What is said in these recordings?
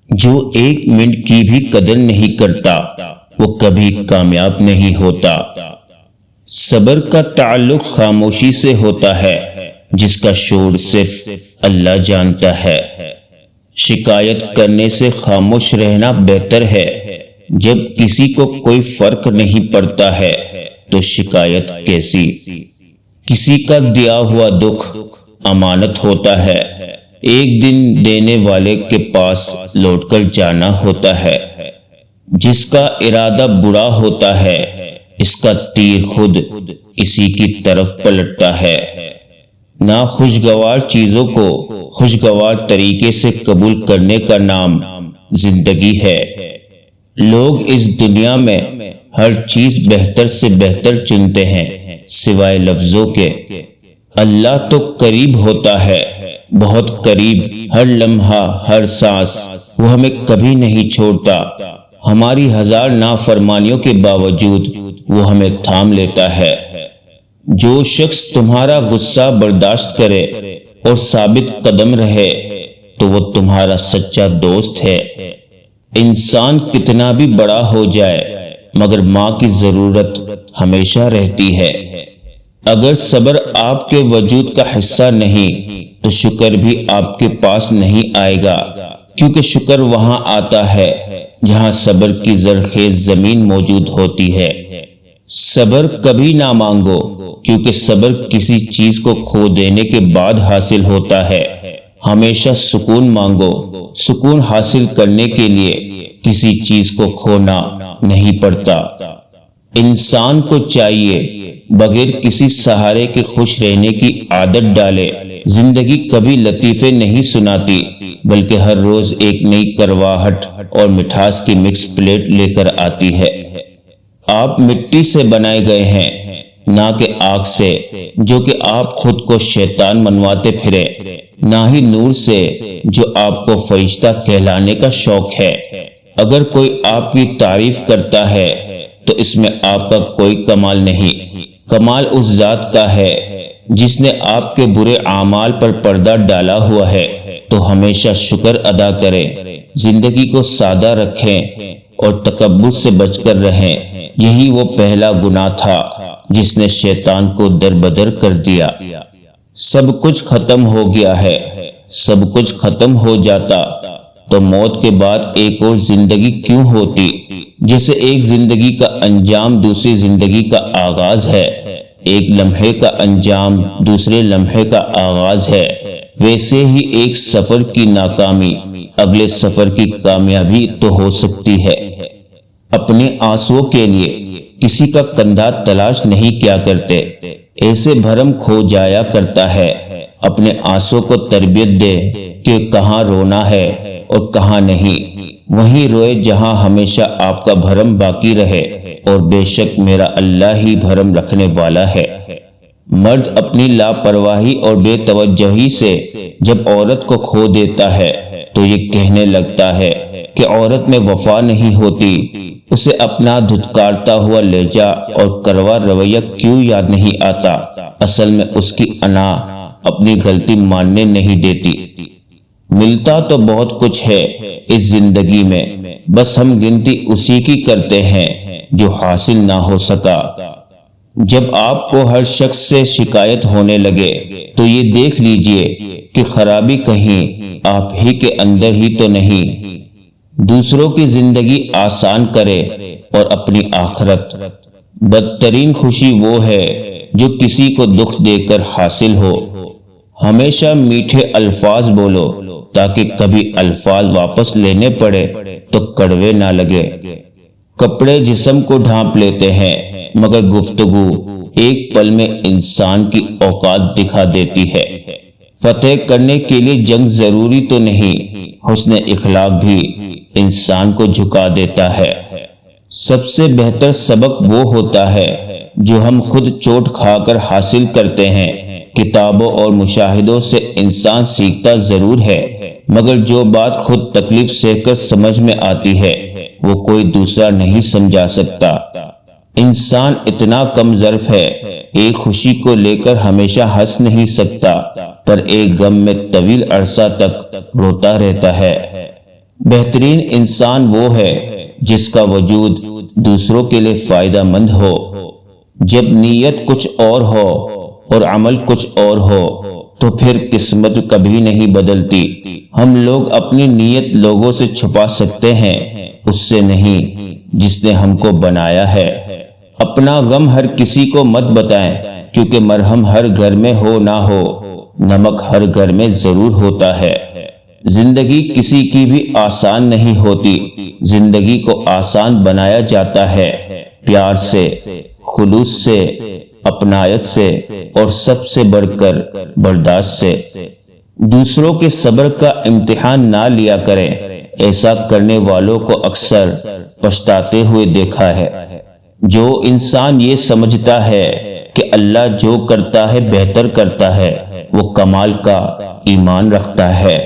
جو ایک منٹ کی بھی قدر نہیں کرتا وہ کبھی کامیاب نہیں ہوتا۔ صبر کا تعلق خاموشی سے ہوتا ہے جس کا شور صرف اللہ جانتا ہے۔ شکایت کرنے سے خاموش رہنا بہتر ہے۔ جب کسی کو کوئی فرق نہیں پڑتا ہے تو شکایت کیسی؟ کسی کا دیا ہوا دکھ امانت ہوتا ہے، ایک دن دینے والے کے پاس لوٹ کر جانا ہوتا ہے۔ جس کا ارادہ برا ہوتا ہے اس کا تیر خود اسی کی طرف پلٹتا ہے۔ ناخوشگوار چیزوں کو خوشگوار طریقے سے قبول کرنے کا نام زندگی ہے۔ لوگ اس دنیا میں ہر چیز بہتر سے بہتر چنتے ہیں سوائے لفظوں کے۔ اللہ تو قریب ہوتا ہے، بہت قریب، ہر لمحہ، ہر سانس۔ وہ ہمیں کبھی نہیں چھوڑتا۔ ہماری ہزار نافرمانیوں کے باوجود وہ ہمیں تھام لیتا ہے۔ جو شخص تمہارا غصہ برداشت کرے اور ثابت قدم رہے تو وہ تمہارا سچا دوست ہے۔ انسان کتنا بھی بڑا ہو جائے مگر ماں کی ضرورت ہمیشہ رہتی ہے۔ اگر صبر آپ کے وجود کا حصہ نہیں تو شکر بھی آپ کے پاس نہیں آئے گا، کیونکہ شکر وہاں آتا ہے جہاں صبر کی زرخیز زمین موجود ہوتی ہے۔ صبر کبھی نہ مانگو، کیونکہ صبر کسی چیز کو کھو دینے کے بعد حاصل ہوتا ہے۔ ہمیشہ سکون مانگو، سکون حاصل کرنے کے لیے کسی چیز کو کھونا نہیں پڑتا۔ انسان کو چاہیے بغیر کسی سہارے کے خوش رہنے کی عادت ڈالے۔ زندگی کبھی لطیفے نہیں سناتی بلکہ ہر روز ایک نئی کرواہٹ اور مٹھاس کی مکس پلیٹ لے کر آتی ہے۔ آپ مٹی سے بنائے گئے ہیں، نہ کہ آگ سے جو کہ آپ خود کو شیطان منواتے پھرے، نہ ہی نور سے جو آپ کو فرشتہ کہلانے کا شوق ہے۔ اگر کوئی آپ کی تعریف کرتا ہے تو اس میں آپ کا کوئی کمال نہیں، کمال اس ذات کا ہے جس نے آپ کے برے اعمال پر پردہ ڈالا ہوا ہے۔ تو ہمیشہ شکر ادا کریں، زندگی کو سادہ رکھیں اور تکبر سے بچ کر رہیں۔ یہی وہ پہلا گناہ تھا جس نے شیطان کو دربدر کر دیا۔ سب کچھ ختم ہو گیا ہے، سب کچھ ختم ہو جاتا تو موت کے بعد ایک اور زندگی کیوں ہوتی؟ جیسے ایک زندگی کا انجام دوسری زندگی کا آغاز ہے، ایک لمحے کا انجام دوسرے لمحے کا آغاز ہے، ویسے ہی ایک سفر کی ناکامی اگلے سفر کی کامیابی تو ہو سکتی ہے۔ اپنے آنسوؤں کے لیے کسی کا کندھا تلاش نہیں کیا کرتے، ایسے بھرم کھو جایا کرتا ہے۔ اپنے آنسوؤں کو تربیت دے کہ کہاں رونا ہے اور کہاں نہیں، وہیں روئے جہاں ہمیشہ آپ کا بھرم باقی رہے، اور بے شک میرا اللہ ہی بھرم رکھنے والا ہے۔ مرد اپنی لاپرواہی اور بے توجہی سے جب عورت کو کھو دیتا ہے تو یہ کہنے لگتا ہے کہ عورت میں وفا نہیں ہوتی۔ اسے اپنا دھتکارتا ہوا لہجہ اور کروا رویہ کیوں یاد نہیں آتا؟ اصل میں اس کی انا اپنی غلطی ماننے نہیں دیتی۔ ملتا تو بہت کچھ ہے اس زندگی میں، بس ہم گنتی اسی کی کرتے ہیں جو حاصل نہ ہو سکا۔ جب آپ کو ہر شخص سے شکایت ہونے لگے تو یہ دیکھ لیجئے کہ خرابی کہیں آپ ہی کے اندر ہی تو نہیں۔ دوسروں کی زندگی آسان کرے اور اپنی آخرت۔ بدترین خوشی وہ ہے جو کسی کو دکھ دے کر حاصل ہو۔ ہمیشہ میٹھے الفاظ بولو تاکہ کبھی الفاظ واپس لینے پڑے تو کڑوے نہ لگے۔ کپڑے جسم کو ڈھانپ لیتے ہیں مگر گفتگو ایک پل میں انسان کی اوقات دکھا دیتی ہے۔ فتح کرنے کے لیے جنگ ضروری تو نہیں، حسن اخلاق بھی انسان کو جھکا دیتا ہے۔ سب سے بہتر سبق وہ ہوتا ہے جو ہم خود چوٹ کھا کر حاصل کرتے ہیں۔ کتابوں اور مشاہدوں سے انسان سیکھتا ضرور ہے، مگر جو بات خود تکلیف سہ کر سمجھ میں آتی ہے وہ کوئی دوسرا نہیں سمجھا سکتا۔ انسان اتنا کم ظرف ہے، ایک خوشی کو لے کر ہمیشہ ہنس نہیں سکتا، پر ایک غم میں طویل عرصہ تک روتا رہتا ہے۔ بہترین انسان وہ ہے جس کا وجود دوسروں کے لیے فائدہ مند ہو۔ جب نیت کچھ اور ہو اور عمل کچھ اور ہو تو پھر قسمت کبھی نہیں بدلتی۔ ہم لوگ اپنی نیت لوگوں سے چھپا سکتے ہیں، اس سے نہیں جس نے ہم کو بنایا ہے۔ اپنا غم ہر کسی کو مت بتائیں، کیونکہ مرہم ہر گھر میں ہو نہ ہو، نمک ہر گھر میں ضرور ہوتا ہے۔ زندگی کسی کی بھی آسان نہیں ہوتی، زندگی کو آسان بنایا جاتا ہے پیار سے، خلوص سے، اپنائیت سے اور سب سے بڑھ کر برداشت سے۔ دوسروں کے صبر کا امتحان نہ لیا کریں، ایسا کرنے والوں کو اکثر پچھتاتے ہوئے دیکھا ہے۔ جو انسان یہ سمجھتا ہے کہ اللہ جو کرتا ہے بہتر کرتا ہے، وہ کمال کا ایمان رکھتا ہے۔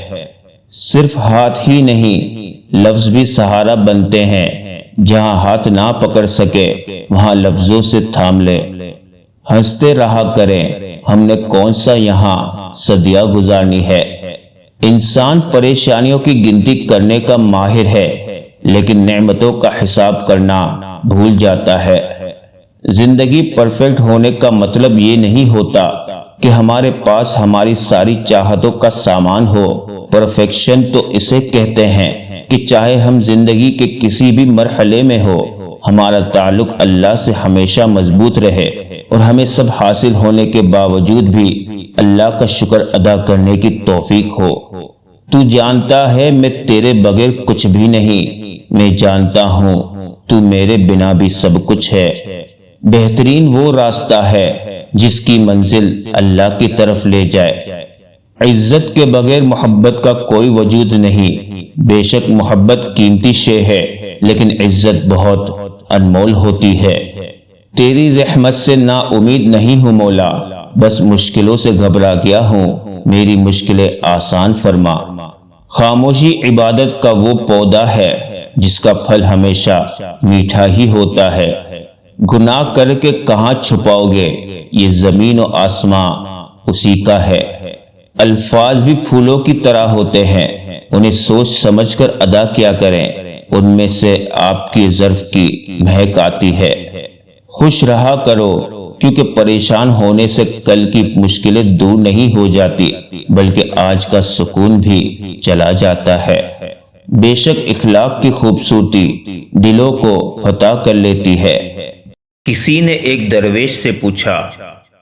صرف ہاتھ ہی نہیں، لفظ بھی سہارا بنتے ہیں۔ جہاں ہاتھ نہ پکڑ سکے وہاں لفظوں سے تھام لے۔ ہنستے رہا کریں، ہم نے کون سا یہاں صدیاں گزارنی ہے۔ انسان پریشانیوں کی گنتی کرنے کا ماہر ہے، لیکن نعمتوں کا حساب کرنا بھول جاتا ہے۔ زندگی پرفیکٹ ہونے کا مطلب یہ نہیں ہوتا کہ ہمارے پاس ہماری ساری چاہتوں کا سامان ہو۔ پرفیکشن تو اسے کہتے ہیں کہ چاہے ہم زندگی کے کسی بھی مرحلے میں ہو، ہمارا تعلق اللہ سے ہمیشہ مضبوط رہے اور ہمیں سب حاصل ہونے کے باوجود بھی اللہ کا شکر ادا کرنے کی توفیق ہو۔ تو جانتا ہے میں تیرے بغیر کچھ بھی نہیں، میں جانتا ہوں تو میرے بنا بھی سب کچھ ہے۔ بہترین وہ راستہ ہے جس کی منزل اللہ کی طرف لے جائے۔ عزت کے بغیر محبت کا کوئی وجود نہیں۔ بے شک محبت قیمتی شے ہے، لیکن عزت بہت انمول ہوتی ہے۔ تیری رحمت سے نا امید نہیں ہوں مولا، بس مشکلوں سے گھبرا گیا ہوں، میری مشکلیں آسان فرما۔ خاموشی عبادت کا وہ پودا ہے جس کا پھل ہمیشہ میٹھا ہی ہوتا ہے۔ گناہ کر کے کہاں چھپاؤ گے، یہ زمین و آسماں اسی کا ہے۔ الفاظ بھی پھولوں کی طرح ہوتے ہیں، انہیں سوچ سمجھ کر ادا کیا کریں، ان میں سے آپ کی ظرف کی مہک آتی ہے۔ خوش رہا کرو، کیونکہ پریشان ہونے سے کل کی مشکلیں دور نہیں ہو جاتی، بلکہ آج کا سکون بھی چلا جاتا ہے۔ بے شک اخلاق کی خوبصورتی دلوں کو فتح کر لیتی ہے۔ کسی نے ایک درویش سے پوچھا،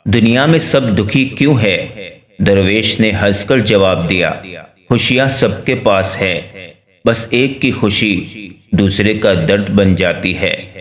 دنیا میں سب دکھی کیوں ہے؟ درویش نے ہنس کر جواب دیا، خوشیاں سب کے پاس ہے، بس ایک کی خوشی دوسرے کا درد بن جاتی ہے۔